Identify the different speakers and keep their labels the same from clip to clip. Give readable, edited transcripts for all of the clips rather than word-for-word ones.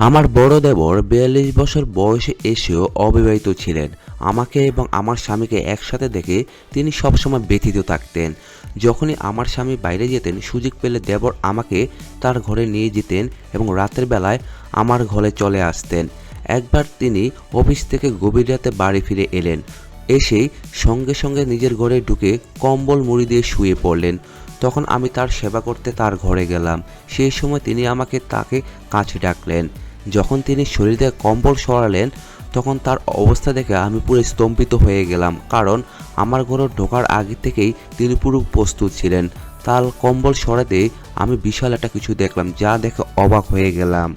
Speaker 1: আমার বড় দেবর ৪২ বছর বয়সে এসেও অবিবাহিত ছিলেন। আমাকে এবং আমার স্বামীকে একসাথে দেখে তিনি সবসময় ব্যথিত থাকতেন। যখনই আমার স্বামী বাইরে যেতেন, সুযোগ পেলে দেবর আমাকে তার ঘরে নিয়ে যেতেন এবং রাতের বেলায় আমার ঘরে চলে আসতেন। একবার তিনি অফিস থেকে গভীর রাতে বাড়ি ফিরে এলেন। এসেই সঙ্গে সঙ্গে নিজের ঘরে ঢুকে কম্বল মুড়ি দিয়ে শুয়ে পড়লেন। তখন আমি তার সেবা করতে তার ঘরে গেলাম। সেই সময় তিনি আমাকে তাকে কাছে ডাকলেন। যখন তিনি শরীর থেকে কম্বল সরালেন, তখন তার অবস্থা দেখে আমি পুরো স্তম্ভিত হয়ে গেলাম, কারণ আমার ঘরে ঢোকার আগে থেকেই তিনি পুরো প্রস্তুত ছিলেন। তার কম্বল সরাতে আমি বিশাল একটা কিছু দেখলাম, যা দেখে অবাক হয়ে গেলাম।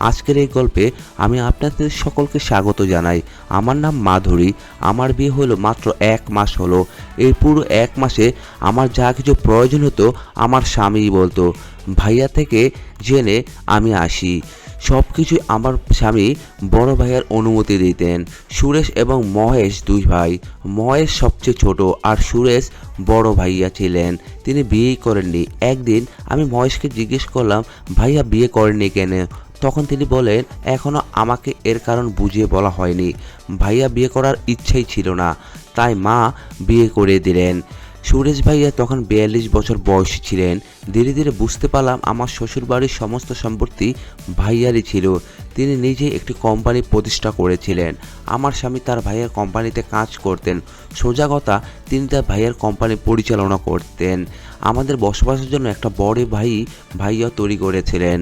Speaker 1: আজকের এই গল্পে আমি আপনাদের সকলকে স্বাগত জানাই। আমার নাম মাধুরী। আমার বিয়ে হলো মাত্র 1 মাস হলো। এই পুরো 1 মাসে আমার যা কিছু প্রয়োজন হতো আমার স্বামীই বলতো। ভাইয়া থেকে জেনে আমি আসি, সব কিছু আমার স্বামী বড় ভাইয়ের অনুমতি দিতেন। সুরেশ এবং মহেশ 2 ভাই। মহেশ সবচেয়ে ছোট আর সুরেশ বড় ভাইয়া ছিলেন। তিনি বিয়েই করেননি। একদিন আমি মহেশকে জিজ্ঞেস করলাম, ভাইয়া বিয়ে করেননি কেন? তখন তিনি বলেন, এখনও আমাকে এর কারণ বুঝিয়ে বলা হয়নি। ভাইয়া বিয়ে করার ইচ্ছাই ছিল না, তাই মা বিয়ে করে দিলেন। সুরেশ ভাইয়া তখন ৪২ বছর বয়সী ছিলেন। ধীরে ধীরে বুঝতে পারলাম আমার শ্বশুরবাড়ির সমস্ত সম্পত্তি ভাইয়ারই ছিল। তিনি নিজেই একটি কোম্পানি প্রতিষ্ঠা করেছিলেন। আমার স্বামী তার ভাইয়ের কোম্পানিতে কাজ করতেন। সোজা কথা, তিনি তার ভাইয়ের কোম্পানি পরিচালনা করতেন। আমাদের বসবাসের জন্য একটা বড় ভাইয়া তৈরি করেছিলেন।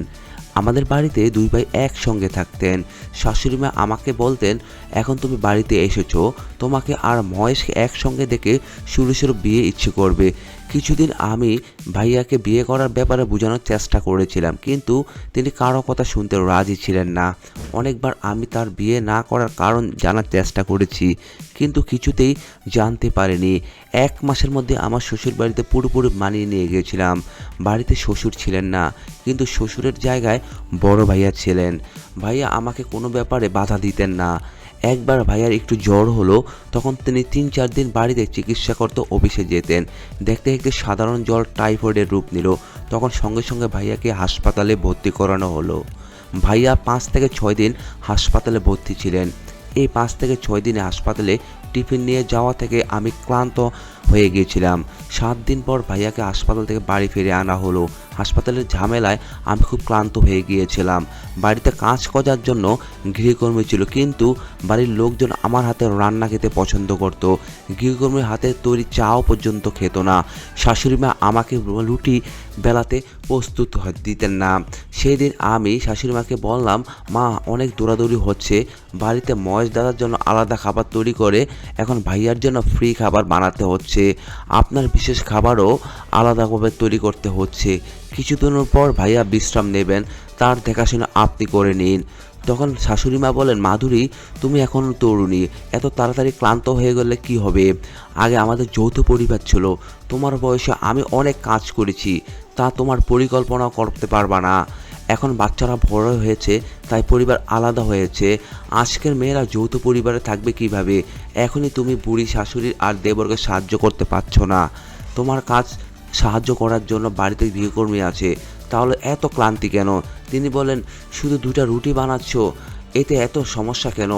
Speaker 1: আমাদের বাড়িতে 2 ভাই একসঙ্গে থাকতেন। শাশুড়িমা আমাকে বলতেন, এখন তুমি বাড়িতে এসেছো, তোমাকে আর মহেশকে একসঙ্গে দেখে সুরেশের বিয়ে ইচ্ছে করবে। কিছুদিন আমি ভাইয়াকে বিয়ে করার ব্যাপারে বোঝানোর চেষ্টা করেছিলাম, কিন্তু তিনি কারো কথা শুনতে রাজি ছিলেন না। অনেকবার আমি তার বিয়ে না করার কারণ জানার চেষ্টা করেছি, কিন্তু কিছুতেই জানতে পারিনি। 1 মাসের মধ্যে আমার শ্বশুর বাড়িতে পুরোপুরি মানিয়ে নিয়ে গিয়েছিলাম। বাড়িতে শ্বশুর ছিলেন না, কিন্তু শ্বশুরের জায়গায় বড় ভাইয়া ছিলেন। ভাইয়া আমাকে কোনো ব্যাপারে বাধা দিতেন না। একবার ভাইয়ার একটু জ্বর হলো, তখন তিনি 3-4 দিন বাড়িতে চিকিৎসা করতে অফিসে যেতেন। দেখতে দেখতে সাধারণ জ্বর টাইফয়েডের রূপ নিল। তখন সঙ্গে সঙ্গে ভাইয়াকে হাসপাতালে ভর্তি করানো হলো। ভাইয়া 5 থেকে 6 দিন হাসপাতালে ভর্তি ছিলেন। এই 5 থেকে 6 দিনে হাসপাতালে টিফিন নিয়ে যাওয়া থেকে আমি ক্লান্ত হয়ে গিয়েছিলাম। 7 দিন পর ভাইয়াকে হাসপাতাল থেকে বাড়ি ফিরে আনা হলো। হাসপাতালের ঝামেলায় আমি খুব ক্লান্ত হয়ে গিয়েছিলাম। বাড়িতে কাজ করার জন্য গৃহকর্মী ছিল, কিন্তু বাড়ির লোকজন আমার হাতে রান্না খেতে পছন্দ করত। গৃহকর্মীর হাতে তৈরি চাও পর্যন্ত খেত না। শাশুড়িমা আমাকে রুটি বেলাতে প্রস্তুত দিতেন না। সেই দিন আমি শাশুড়িমাকে বললাম, মা, অনেক দৌড়াদৌড়ি হচ্ছে, বাড়িতে মহেশ দাদার জন্য আলাদা খাবার তৈরি করে এখন ভাইয়ার জন্য ফ্রি খাবার বানাতে হচ্ছে। আপনার বিশেষ খাবারও আলাদাভাবে তৈরি করতে হচ্ছে। কিছুদিনের পর ভাইয়া বিশ্রাম নেবেন, তার দেখাশোনা আপনি করে নিন। তখন শাশুড়িমা বলেন, মাধুরী, তুমি এখন তরুণী, এত তাড়াতাড়ি ক্লান্ত হয়ে গেলে কি হবে? আগে আমাদের যৌথ পরিবার ছিল, তোমার বয়সে আমি অনেক কাজ করেছি, তা তোমার পরিকল্পনা করতে পারবা না। এখন বাচ্চারা বড় হয়েছে, তাই পরিবার আলাদা হয়েছে। আজকের মেয়েরা যৌথ পরিবারে থাকবে কিভাবে? এখনই তুমি বুড়ি শাশুড়ির আর দেবরকে সাহায্য করতে পারছো না। তোমার কাজ সাহায্য করার জন্য বাড়িতে গৃহকর্মী আছে, তাহলে এত ক্লান্তি কেন? তিনি বলেন, শুধু 2টা রুটি বানাচ্ছ, এতে এত সমস্যা কেন?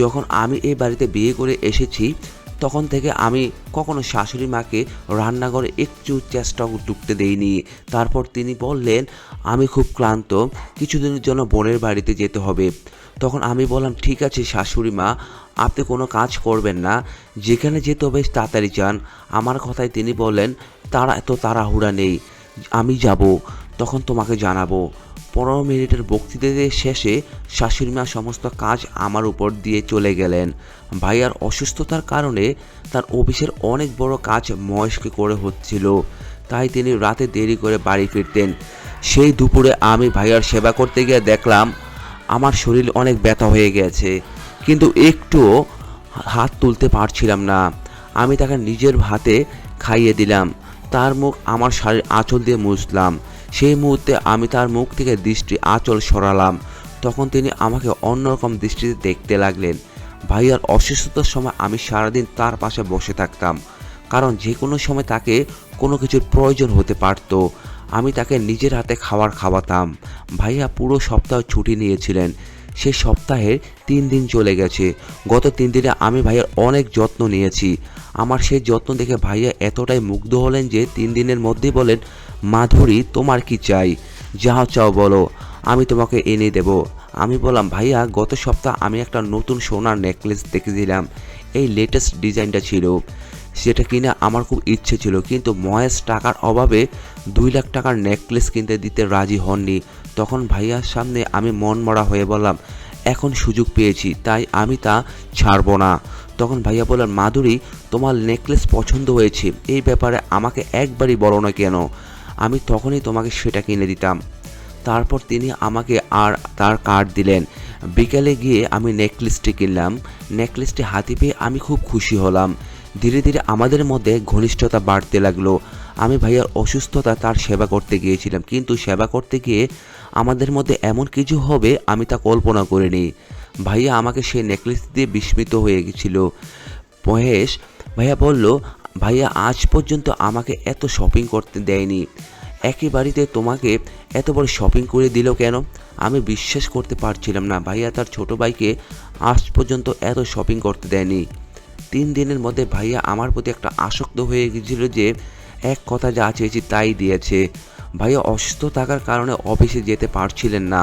Speaker 1: যখন আমি এই বাড়িতে বিয়ে করে এসেছি, তখন থেকে আমি কখনো শাশুড়ি মাকে রান্নাঘরে একটু চেষ্টাও ঢুকতে দেইনি। তারপর তিনি বললেন, আমি খুব ক্লান্ত, কিছুদিনের জন্য বোনের বাড়িতে যেতে হবে। তখন আমি বললাম, ঠিক আছে শাশুড়ি মা, আপনি কোনো কাজ করবেন না, যেখানে যেতে হবে তাড়াতাড়ি যান। আমার কথায় তিনি বললেন, এত তাড়াহুড়া নেই, আমি যাব, তখন তোমাকে জানাবো। 15 মিনিটের বক্তৃতার শেষে শাশুড়িমা সমস্ত কাজ আমার উপর দিয়ে চলে গেলেন। ভাইয়ার অসুস্থতার কারণে তার অফিসের অনেক বড় কাজ মহেশকে করে হচ্ছিল, তাই তিনি রাতে দেরি করে বাড়ি ফিরতেন। সেই দুপুরে আমি ভাইয়ার সেবা করতে গিয়ে দেখলাম আমার শরীর অনেক ব্যথা হয়ে গেছে, কিন্তু একটুও হাত তুলতে পারছিলাম না। আমি তাকে নিজের হাতে খাইয়ে দিলাম, তার মুখ আমার শাড়ির আঁচল দিয়ে মুছলাম। সেই মুহূর্তে আমি তার মুখ থেকে দৃষ্টি আঁচল সরালাম। তখন তিনি আমাকে অন্যরকম দৃষ্টিতে দেখতে লাগলেন। ভাইয়ার অসুস্থতার সময় আমি সারাদিন তার পাশে বসে থাকতাম, কারণ যে কোনো সময় তাকে কোনো কিছুর প্রয়োজন হতে পারত। আমি তাকে নিজের হাতে খাবার খাওয়াতাম। ভাইয়া পুরো সপ্তাহ ছুটি নিয়েছিলেন। সে সপ্তাহের 3 দিন চলে গেছে। গত 3 দিনে আমি ভাইয়ার অনেক যত্ন নিয়েছি। আমার সেই যত্ন দেখে ভাইয়া এতটাই মুগ্ধ হলেন যে 3 দিনের মধ্যেই বলেন, মাধুরী তোমার কি চাই, যা চাও বলো, আমি তোমাকে এনে দেব। আমি বললাম, ভাইয়া গত সপ্তাহ আমি একটা নতুন সোনার নেকলেস দেখেছিলাম, এই লেটেস্ট ডিজাইনটা ছিল, সেটা কিনে আমার খুব ইচ্ছে ছিল, কিন্তু মহেশ টাকার অভাবে 2 লাখ টাকার নেকলেস কিনতে দিতে রাজি হননি। তখন ভাইয়ার সামনে আমি মনমরা হয়ে বললাম, এখন সুযোগ পেয়েছি তাই আমি তা ছাড়ব না। তখন ভাইয়া বললেন, মাধুরী তোমার নেকলেস পছন্দ হয়েছে, এই ব্যাপারে আমাকে একবারই বলো না কেন, আমি তখনই তোমাকে সেটা কিনে দিতাম। তারপর তিনি আমাকে আর তার কার্ড দিলেন। বিকেলে গিয়ে আমি নেকলেসটি কিনলাম। নেকলেসটি হাতে পেয়ে আমি খুব খুশি হলাম। ধীরে ধীরে আমাদের মধ্যে ঘনিষ্ঠতা বাড়তে লাগলো। আমি ভাইয়ার অসুস্থতা তার সেবা করতে গিয়েছিলাম, কিন্তু সেবা করতে গিয়ে আমাদের মধ্যে এমন কিছু হবে আমি তা কল্পনা করিনি। ভাইয়া আমাকে সেই নেকলেস দিয়ে বিস্মিত হয়ে গেছিল। মহেশ ভাইয়া বলল, ভাইয়া আজ পর্যন্ত আমাকে এত শপিং করতে দেয়নি, একই বাড়িতে তোমাকে এত বড় শপিং করে দিল কেন? আমি বিশ্বাস করতে পারছিলাম না ভাইয়া তার ছোট ভাইকে আজ পর্যন্ত এত শপিং করতে দেয়নি। 3 দিনের মধ্যে ভাইয়া আমার প্রতি একটা আসক্ত হয়ে গিয়েছিল যে এক কথা যা চেয়েছি তাই দিয়েছে। ভাইয়া অসুস্থ থাকার কারণে অফিসে যেতে পারছিলেন না।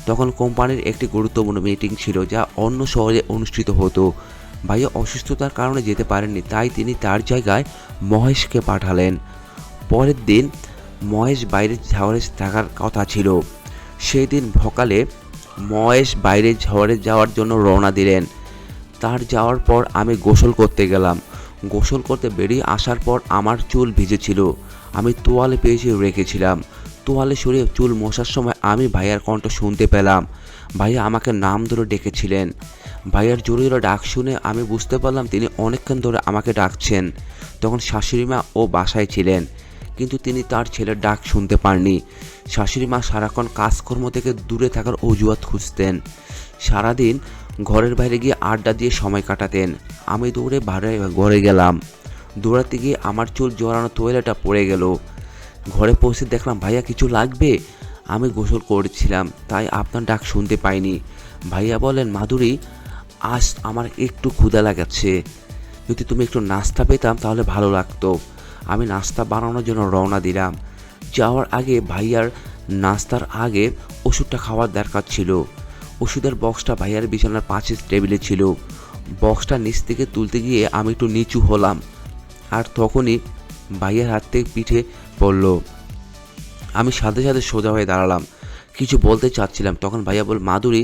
Speaker 1: তখন কোম্পানির একটি গুরুত্বপূর্ণ মিটিং ছিল যা অন্য শহরে অনুষ্ঠিত হতো। ভাইয়া অসুস্থতার কারণে যেতে পারেননি, তাই তিনি তার জায়গায় মহেশকে পাঠালেন। পরের দিন মহেশ বাইরে ঝাড়ে থাকার কথা ছিল। সেই দিন সকালে মহেশ বাইরে ঝড়ে যাওয়ার জন্য রওনা দিলেন। তার যাওয়ার পর আমি গোসল করতে গেলাম। গোসল করতে বেরিয়ে আসার পর আমার চুল ভিজেছিল। আমি তোয়ালে পেয়েছি রেখেছিলাম। তোয়ালে সরিয়ে চুল মোছার সময় আমি ভাইয়ার কণ্ঠ শুনতে পেলাম। ভাইয়া আমাকে নাম ধরে ডেকেছিলেন। ভাইয়ার জোরে জোরে ডাক শুনে আমি বুঝতে পারলাম তিনি অনেকক্ষণ ধরে আমাকে ডাকছেন। তখন শাশুড়িমা ও বাসায় ছিলেন, কিন্তু তিনি তার ছেলের ডাক শুনতে পাননি। শাশুড়িমা সারাক্ষণ কাজকর্ম থেকে দূরে থাকার অজুহাত খুঁজতেন। সারাদিন ঘরের বাইরে গিয়ে আড্ডা দিয়ে সময় কাটাতেন। আমি দৌড়ে ঘরে গেলাম। দৌড়াতে গিয়ে আমার চুল জড়ানো তোয়ালেটা পড়ে গেল। ঘরে পৌঁছে দেখলাম, ভাইয়া কিছু লাগবে? আমি গোসল করছিলাম তাই আপনার ডাক শুনতে পাইনি। ভাইয়া বলেন, মাধুরী আজ আমার একটু ক্ষুধা লাগাচ্ছে, যদি তুমি একটু নাস্তা পেতাম তাহলে ভালো লাগতো। আমি নাস্তা বানানোর জন্য রওনা দিলাম। যাওয়ার আগে ভাইয়ার নাস্তার আগে ওষুধটা খাওয়ার দরকার ছিল। ওষুধের বক্সটা ভাইয়ার বিছানার পাশের টেবিলে ছিল। বক্সটা নিচ থেকে তুলতে গিয়ে আমি একটু নিচু হলাম, আর তখনই ভাইয়ার হাত থেকে পিঠে পড়ল। আমি সাথে সাথে সোজা হয়ে দাঁড়ালাম, কিছু বলতে চাচ্ছিলাম, তখন ভাইয়া বল, মাধুরী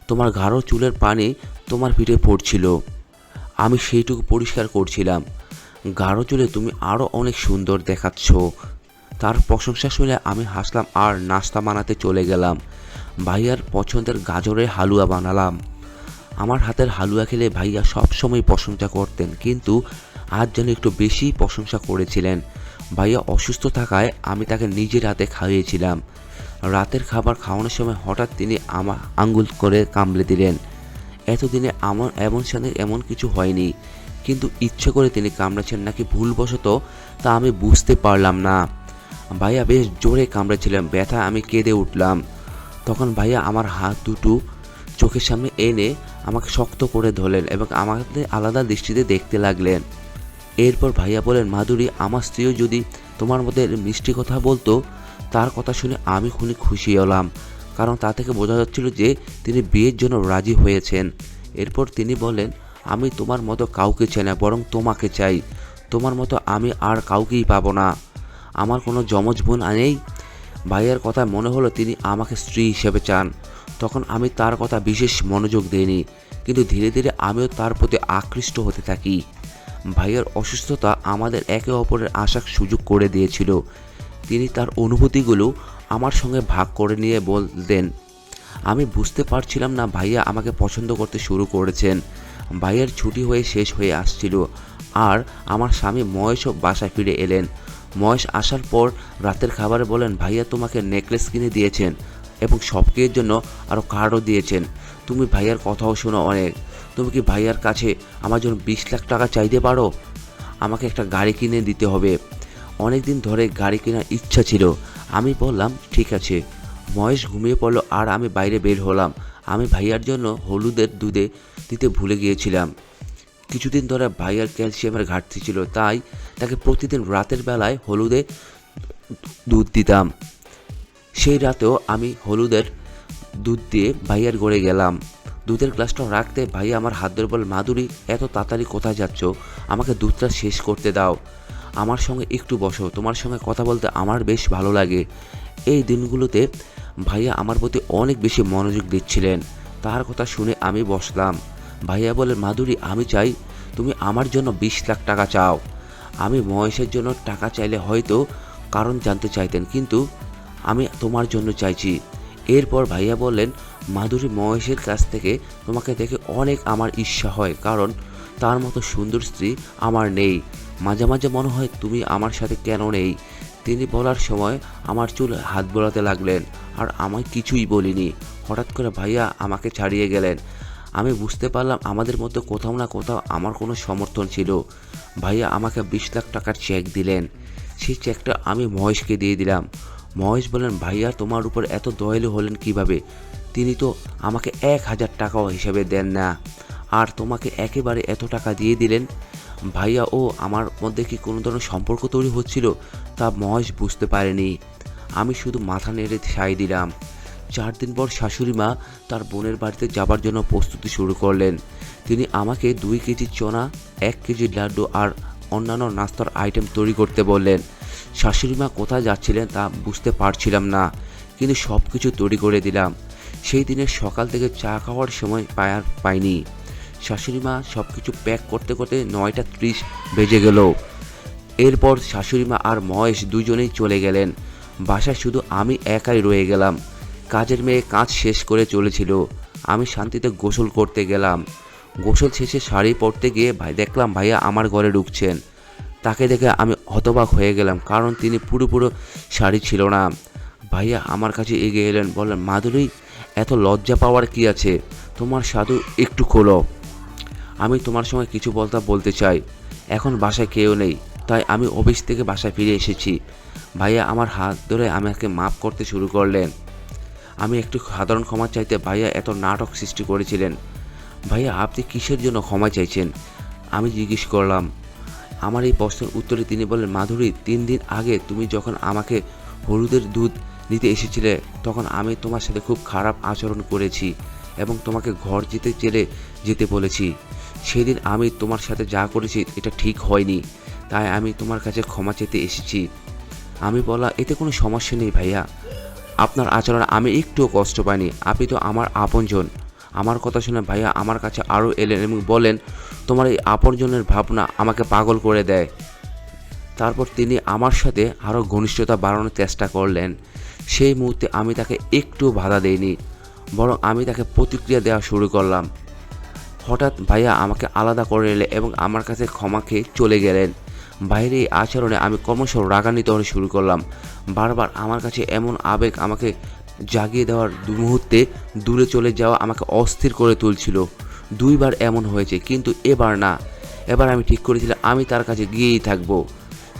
Speaker 1: তোমার গাঢ় চুলের পানি তোমার পিঠে পড়ছিল, আমি সেইটুকু পরিষ্কার করছিলাম। গাঢ় চুলে তুমি আরও অনেক সুন্দর দেখাচ্ছ। তার প্রশংসা শুনে আমি হাসলাম আর নাস্তা বানাতে চলে গেলাম। ভাইয়ার পছন্দের গাজরের হালুয়া বানালাম। আমার হাতের হালুয়া খেলে ভাইয়া সবসময় প্রশংসা করতেন, কিন্তু আজ যেন একটু বেশি প্রশংসা করেছিলেন। ভাইয়া অসুস্থ থাকায় আমি তাকে নিজের হাতে খাইয়েছিলাম। রাতের খাবার খাওয়ানোর সময় হঠাৎ তিনি আমার আঙ্গুল করে কামড়ে দিলেন। এতদিনে আমার এমন কিছু হয়নি, কিন্তু ইচ্ছে করে তিনি কামড়েছেন নাকি ভুলবশত তা আমি বুঝতে পারলাম না। ভাইয়া বেশ জোরে কামড়েছিলেন, ব্যথা আমি কেঁদে উঠলাম। তখন ভাইয়া আমার হাত দুটো চোখের সামনে এনে আমাকে শক্ত করে ধরলেন এবং আমাকে আলাদা দৃষ্টিতে দেখতে লাগলেন। এরপর ভাইয়া বলেন, মাধুরী আমার স্ত্রীও যদি তোমার মধ্যে মিষ্টি কথা বলতো। তার কথা শুনে আমি খুশি হলাম, কারণ তা থেকে বোঝা যাচ্ছিল যে তিনি বিয়ের জন্য রাজি হয়েছেন। এরপর তিনি বলেন, আমি তোমার মতো কাউকে চাই না, বরং তোমাকে চাই। তোমার মতো আমি আর কাউকেই পাবো না। আমার কোনো যমজ বোন নেই। ভাইয়ের কথা মনে হলো তিনি আমাকে স্ত্রী হিসেবে চান। তখন আমি তার কথা বিশেষ মনোযোগ দিইনি, কিন্তু ধীরে ধীরে আমিও তার প্রতি আকৃষ্ট হতে থাকি। ভাইয়ের অসুস্থতা আমাদের একে অপরের আসার সুযোগ করে দিয়েছিল। তিনি তার অনুভূতিগুলো আমার সঙ্গে ভাগ করে নিয়ে বলতেন। আমি বুঝতে পারছিলাম না ভাইয়া আমাকে পছন্দ করতে শুরু করেছেন। ভাইয়ের ছুটি হয়ে শেষ হয়ে আসছিল, আর আমার স্বামী মহেশও বাসায় ফিরে এলেন। মহেশ আসার পর রাতের খাবারে বলেন, ভাইয়া তোমাকে নেকলেস কিনে দিয়েছেন এবং সবকের জন্য আরও কার্ডও দিয়েছেন। তুমি ভাইয়ার কথাও শোনো অনেক। তুমি কি ভাইয়ার কাছে আমার জন্য 20 লাখ টাকা চাইতে পারো? আমাকে একটা গাড়ি কিনে দিতে হবে। অনেক দিন ধরে গাড়ি কেনার ইচ্ছা ছিল, আমি বললাম ঠিক আছে। মহেশ ঘুমিয়ে পড়লো আর আমি বাইরে বের হলাম। আমি ভাইয়ার জন্য হলুদের দুধে দিতে ভুলে গিয়েছিলাম। কিছুদিন ধরে ভাইয়ার ক্যালসিয়ামের ঘাটতি ছিল, তাই তাকে প্রতিদিন রাতের বেলায় হলুদে দুধ দিতাম। সেই রাতেও আমি হলুদের দুধ দিয়ে ভাইয়ার ঘরে গেলাম। দুধের গ্লাসটা রাখতে ভাইয়া আমার হাত ধরে বলে, মাধুরী এত তাড়াতাড়ি কোথায় যাচ্ছ? আমাকে দুধটা শেষ করতে দাও, আমার সঙ্গে একটু বসো, তোমার সঙ্গে কথা বলতে আমার বেশ ভালো লাগে। এই দিনগুলোতে ভাইয়া আমার প্রতি অনেক বেশি মনোযোগ দিচ্ছিলেন। তার কথা শুনে আমি বসলাম। ভাইয়া বলে, মাধুরী আমি চাই তুমি আমার জন্য 20 লাখ টাকা চাও। আমি মহেশের জন্য টাকা চাইলে হয়তো কারণ জানতে চাইতেন, কিন্তু আমি তোমার জন্য চাইছি। এরপর ভাইয়া বললেন, মাধুরী মহেশের কাছ থেকে তোমাকে দেখে অনেক আমার ঈর্ষা হয়, কারণ তার মতো সুন্দর স্ত্রী আমার নেই। মাঝে মাঝে মনে হয় তুমি আমার সাথে কেন নেই। তিনি বলার সময় আমার চুল হাত বোলাতে লাগলেন, আর আমায় কিছুই বলিনি। হঠাৎ করে ভাইয়া আমাকে ছাড়িয়ে গেলেন। আমি বুঝতে পারলাম আমাদের মধ্যে কোথাও না কোথাও আমার কোনো সমর্থন ছিল। ভাইয়া আমাকে 20 লাখ টাকার চেক দিলেন। সেই চেকটা আমি মহেশকে দিয়ে দিলাম। মহেশ বলেন, ভাইয়া তোমার উপর এত দয়ালু হলেন কিভাবে? তিনি তো আমাকে 1000 টাকাও হিসেবে দেন না, আর তোমাকে একেবারে এত টাকা দিয়ে দিলেন। ভাইয়া ও আমার মধ্যে কি কোনো ধরনের সম্পর্ক তৈরি হচ্ছিল তা মহেশ বুঝতে পারেনি। আমি শুধু মাথা নেড়ে সায় দিলাম। 4 দিন পর শাশুড়ি মা তার বোনের বাড়িতে যাবার জন্য প্রস্তুতি শুরু করলেন। তিনি আমাকে 2 কেজি চনা, 1 কেজি লাড্ডু আর অন্যান্য নাস্তার আইটেম তৈরি করতে বললেন। শাশুড়ি মা কোথায় যাচ্ছিলেন তা বুঝতে পারছিলাম না, কিন্তু সব কিছু তৈরি করে দিলাম। সেই দিনের সকাল থেকে চা খাওয়ার সময় পাইনি। শাশুড়ি মা সব কিছু প্যাক করতে করতে 9টা 30 বেজে গেল। এরপর শাশুড়ি মা আর মহেশ দুজনেই চলে গেলেন। বাসায় শুধু আমি একাই রয়ে গেলাম। কাজের মেয়ে কাজ শেষ করে চলেছিল। আমি শান্তিতে গোসল করতে গেলাম। গোসল শেষে শাড়ি পরতে গিয়ে দেখলাম ভাইয়া আমার ঘরে ঢুকছেন। তাকে দেখে আমি হতবাক হয়ে গেলাম, কারণ তিনি পুরো শাড়ি ছিল না। ভাইয়া আমার কাছে এগিয়ে এলেন, বললেন, মাধুরী এত লজ্জা পাওয়ার কি আছে? তোমার সাধু একটু খোলো। আমি তোমার সঙ্গে কিছু বলতে চাই। এখন বাসায় কেউ নেই, তাই আমি অফিস থেকে বাসায় ফিরে এসেছি। ভাইয়া আমার হাত ধরে আমাকে মাফ করতে শুরু করলেন। আমি একটু সাধারণ ক্ষমা চাইতে ভাইয়া এত নাটক সৃষ্টি করেছিলেন। ভাইয়া আপনি কিসের জন্য ক্ষমা চাইছেন? আমি জিজ্ঞেস করলাম। আমার এই প্রশ্নের উত্তরে তিনি বললেন, মাধুরী 3 দিন আগে তুমি যখন আমাকে হলুদের দুধ নিতে এসেছিলে, তখন আমি তোমার সাথে খুব খারাপ আচরণ করেছি এবং তোমাকে ঘর যেতে বলেছি। সেদিন আমি তোমার সাথে যা করেছি এটা ঠিক হয়নি, তাই আমি তোমার কাছে ক্ষমা চেতে এসেছি। আমি বলা, এতে কোনো সমস্যা নেই ভাইয়া, আপনার আচরণে আমি একটুও কষ্ট পাইনি, আপনি তো আমার আপনজন। আমার কথা শুনে ভাইয়া আমার কাছে আরও এলেন এবং বলেন, তোমার এই আপনজনের ভাবনা আমাকে পাগল করে দেয়। তারপর তিনি আমার সাথে আরও ঘনিষ্ঠতা বাড়ানোর চেষ্টা করলেন। সেই মুহূর্তে আমি তাকে একটু বাধা দেইনি, বরং আমি তাকে প্রতিক্রিয়া দেওয়া শুরু করলাম। হঠাৎ ভাইয়া আমাকে আলাদা করে নিলেন এবং আমার কাছে ক্ষমা খেয়ে চলে গেলেন। বাইরে এই আচরণে আমি ক্রমশ রাগান্বিত হতে শুরু করলাম। বারবার আমার কাছে এমন আবেগ আমাকে জাগিয়ে দেওয়ার মুহূর্তে দূরে চলে যাওয়া আমাকে অস্থির করে তুলছিল। 2 বার এমন হয়েছে, কিন্তু এবার না। এবার আমি ঠিক করেছিলাম আমি তার কাছে গিয়েই থাকবো।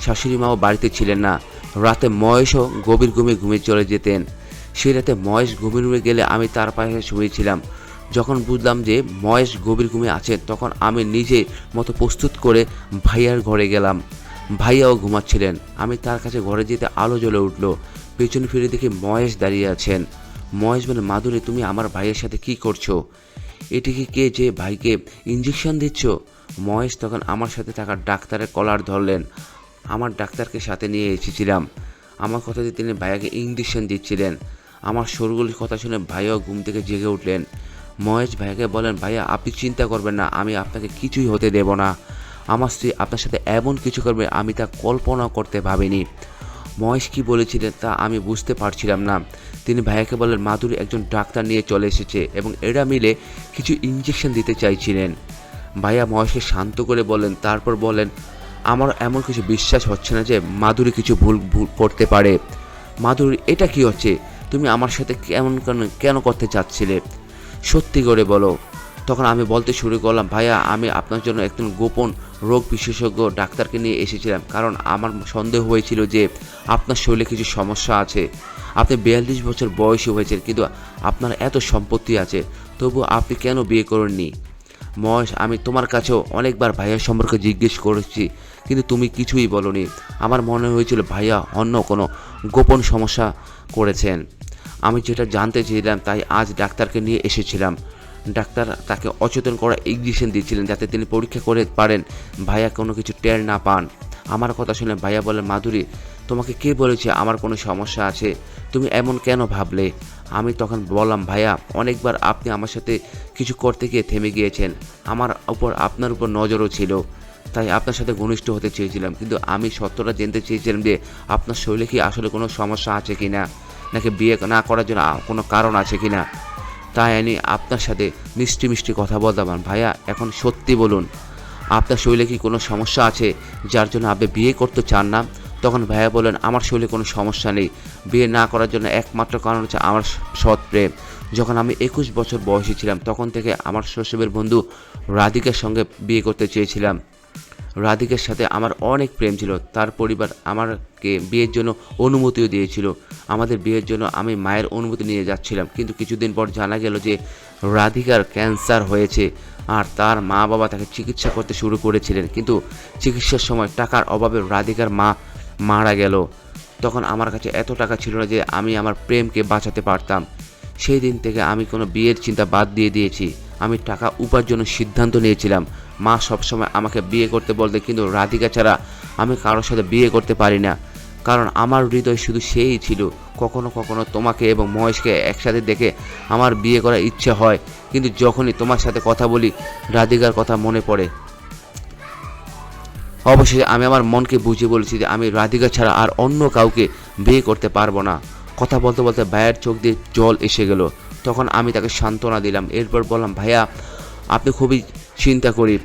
Speaker 1: শাশুড়ি মাও বাড়িতে ছিলেন না। রাতে মহেশও গভীর ঘুমিয়ে চলে যেতেন। সেই রাতে মহেশ গভীর গেলে আমি তার পাশে শুয়েছিলাম। যখন বুঝলাম যে মহেশ গভীর ঘুমে আছেন, তখন আমি নিজের মতো প্রস্তুত করে ভাইয়ার ঘরে গেলাম। ভাইয়াও ঘুমাচ্ছিলেন। আমি তার কাছে ঘরে যেতে আলো জ্বলে উঠল। পেছনে ফিরে দেখি মহেশ দাঁড়িয়ে আছেন। মহেশ বলে, মাধুরী তুমি আমার ভাইয়ের সাথে কি করছো? এটিকে কে যে ভাইকে ইঞ্জেকশন দিচ্ছ? মহেশ তখন আমার সাথে থাকা ডাক্তারের কলার ধরলেন। আমার ডাক্তারকে সাথে নিয়ে এসেছিলাম। আমার কথাতে তিনি ভাইয়াকে ইঞ্জেকশন দিচ্ছিলেন। আমার শরীরের কথা শুনে ভাইয়াও ঘুম থেকে জেগে উঠলেন। মহেশ ভাইয়াকে বলেন, ভাইয়া আপনি চিন্তা করবেন না, আমি আপনাকে কিছুই হতে দেব না। আমার স্ত্রী আপনার সাথে এমন কিছু করবে আমি তা কল্পনা করতে ভাবিনি। মহেশ কি বলেছিলেন তা আমি বুঝতে পারছিলাম না। তিনি ভাইয়াকে বললেন, মাধুরী একজন ডাক্তার নিয়ে চলে এসেছে এবং এরা মিলে কিছু ইঞ্জেকশন দিতে চাইছিলেন। ভাইয়া মহেশকে শান্ত করে বলেন, তারপর বলেন, আমার এমন কিছু বিশ্বাস হচ্ছে না যে মাধুরী কিছু ভুল করতে পারে। মাধুরী এটা কি হচ্ছে? তুমি আমার সাথে কেন করতে চাচ্ছিলে? সত্যি করে বলো। তখন আমি বলতে শুরু করলাম, ভাইয়া আমি আপনার জন্য একজন গোপন রোগ বিশেষজ্ঞ ডাক্তারকে নিয়ে এসেছিলাম, কারণ আমার সন্দেহ হয়েছিল যে আপনার শরীরে কিছু সমস্যা আছে। আপনি 42 বছর বয়সী হয়েছেন, কিন্তু আপনার এত সম্পত্তি আছে, তবু আপনি কেন বিয়ে করেননি? মহেশ, আমি তোমার কাছেও অনেকবার ভাইয়ার সম্পর্কে জিজ্ঞেস করেছি, কিন্তু তুমি কিছুই বলনি। আমার মনে হয়েছিল ভাইয়া অন্য কোনো গোপন সমস্যা করেছেন। আমি যেটা জানতে চেয়েছিলাম তাই আজ ডাক্তারকে নিয়ে এসেছিলাম। ডাক্তার তাকে অচেতন করা ইঞ্জেকশন দিয়েছিলেন যাতে তিনি পরীক্ষা করে পারেন ভাইয়া কোনো কিছু টের না পান। আমার কথা শুনে ভাইয়া বলেন, মাধুরী, তোমাকে কে বলেছে আমার কোনো সমস্যা আছে? তুমি এমন কেন ভাবলে? আমি তখন বললাম, ভাইয়া অনেকবার আপনি আমার সাথে কিছু করতে গিয়ে থেমে গিয়েছেন। আমার উপর আপনার উপর নজরও ছিল, তাই আপনার সাথে ঘনিষ্ঠ হতে চেয়েছিলাম, কিন্তু আমি সত্যটা জানতে চেয়েছিলাম যে আপনার শরীরে কি আসলে কোনো সমস্যা আছে কি না, নাকি বিয়ে না করার জন্য কোনো কারণ আছে কি না। তাই আমি আপনার সাথে মিষ্টি মিষ্টি কথা বলতাম। ভাইয়া এখন সত্যি বলুন, আপনার শরীরে কি কোনো সমস্যা আছে যার জন্য আপনি বিয়ে করতে চান না? তখন ভাইয়া বলেন, আমার শরীরে কোনো সমস্যা নেই, বিয়ে না করার জন্য একমাত্র কারণ হচ্ছে আমার সৎ প্রেম। যখন আমি 21 বছর বয়সী ছিলাম তখন থেকে আমার শৈশবের বন্ধু রাধিকার সঙ্গে বিয়ে করতে চেয়েছিলাম। রাধিকার সাথে আমার অনেক প্রেম ছিল। তার পরিবার আমাকে বিয়ের জন্য অনুমতিও দিয়েছিল। আমাদের বিয়ের জন্য আমি মায়ের অনুমতি নিয়ে যাচ্ছিলাম, কিন্তু কিছুদিন পর জানা গেল যে রাধিকার ক্যান্সার হয়েছে, আর তার মা বাবা তাকে চিকিৎসা করতে শুরু করেছিলেন, কিন্তু চিকিৎসার সময় টাকার অভাবে রাধিকার মা মারা গেল। তখন আমার কাছে এত টাকা ছিল না যে আমি আমার প্রেমকে বাঁচাতে পারতাম। সেই দিন থেকে আমি কোনো বিয়ের চিন্তা বাদ দিয়ে দিয়েছি। আমি টাকা উপার্জনের সিদ্ধান্ত নিয়েছিলাম। মা সবসময় আমাকে বিয়ে করতে বলতে, কিন্তু রাধিকা ছাড়া আমি কারোর সাথে বিয়ে করতে পারি না, কারণ আমার হৃদয় শুধু সেই ছিল। কখনো কখনো তোমাকে এবং মহেশকে একসাথে দেখে আমার বিয়ে করার ইচ্ছে হয়, কিন্তু যখনই তোমার সাথে কথা বলি রাধিকার কথা মনে পড়ে। অবশেষে আমি আমার মনকে বুঝিয়ে বলেছি যে আমি রাধিকা ছাড়া আর অন্য কাউকে বিয়ে করতে পারবো না। কথা বলতে বলতে ভাইয়ার চোখ দিয়ে জল এসে গেল। তখন আমি তাকে সান্ত্বনা দিলাম। এরপর বললাম, ভাইয়া আপনি খুবই চিন্তা করি,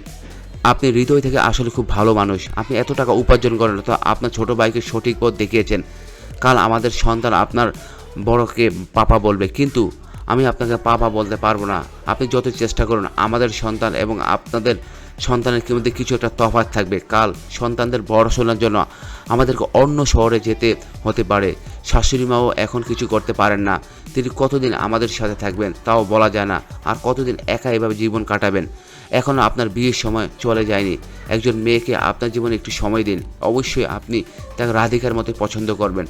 Speaker 1: আপনি হৃদয় থেকে আসলে খুব ভালো মানুষ। আপনি এত টাকা উপার্জন করেন, তো আপনার ছোটো ভাইকে সঠিক পথ দেখিয়েছেন। কাল আমাদের সন্তান আপনার বড়কে পাপা বলবে, কিন্তু আমি আপনাকে পাপা বলতে পারবো না। আপনি যত চেষ্টা করুন, আমাদের সন্তান এবং আপনাদের সন্তানের মধ্যে কিছু একটা তফাৎ থাকবে। কাল সন্তানদের পড়াশোনার জন্য আমাদেরকে অন্য শহরে যেতে হতে পারে। শাশুড়ি মাও এখন কিছু করতে পারেন না। তিনি কতদিন আমাদের সাথে থাকবেন তাও বলা যায় না, আর কতদিন একা এভাবে জীবন কাটাবেন। এখনও আপনার বিয়ের সময় চলে যায়নি। একজন মেয়েকে আপনার জীবনে একটু সময় দিন। অবশ্যই আপনি তাকে রাধিকার মতো পছন্দ করবেন।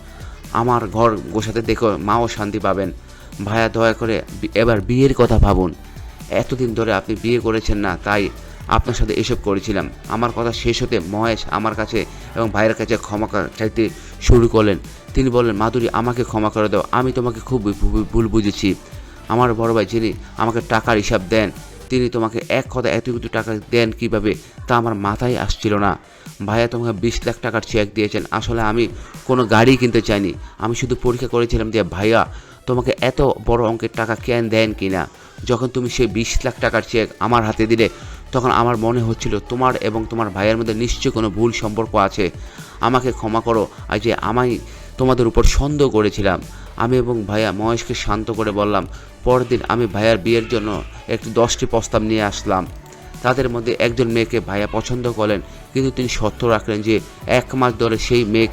Speaker 1: আমার ঘর গোছাতে দেখো মাও শান্তি পাবেন। ভাইয়া দয়া করে এবার বিয়ের কথা ভাবুন। এতদিন ধরে আপনি বিয়ে করেছেন না, তাই আপনার সাথে এসব করেছিলাম। আমার কথা শেষ হতে মহেশ আমার কাছে এবং ভাইয়ের কাছে ক্ষমা চাইতে শুরু করলেন। তিনি বললেন, মাধুরী আমাকে ক্ষমা করে দাও, আমি তোমাকে খুব ভুল বুঝেছি। আমার বড় ভাই যিনি আমাকে টাকার হিসাব দেন, তিনি তোমাকে এক কথা এতটুকু টাকা দেন কিভাবে তা আমার মাথায় আসছিল না। ভাইয়া তোমাকে 20 লাখ টাকার চেক দিয়েছেন। আসলে আমি কোনো গাড়ি কিনতে চাইনি, আমি শুধু পরীক্ষা করেছিলাম যে ভাইয়া তোমাকে এত বড় অঙ্কের টাকা কেন দেন কিনা। যখন তুমি সেই 20 লাখ টাকার চেক আমার হাতে দিলে তখন আমার মনে হচ্ছিল তোমার এবং তোমার ভাইয়ের মধ্যে নিশ্চয়ই কোনো ভুল সম্পর্ক আছে। আমাকে ক্ষমা করো, আর যে আমি তোমাদের উপর সন্দেহ করেছিলাম। আমি এবং ভাইয়া মহেশকে শান্ত করে বললাম। পরের দিন আমি ভাইয়ার বিয়ের জন্য একটি 10টি প্রস্তাব নিয়ে আসলাম। তাদের মধ্যে একজন মেয়েকে ভাইয়া পছন্দ করলেন, কিন্তু তিনি শর্ত রাখলেন যে 1 মাস ধরে সেই মেয়ে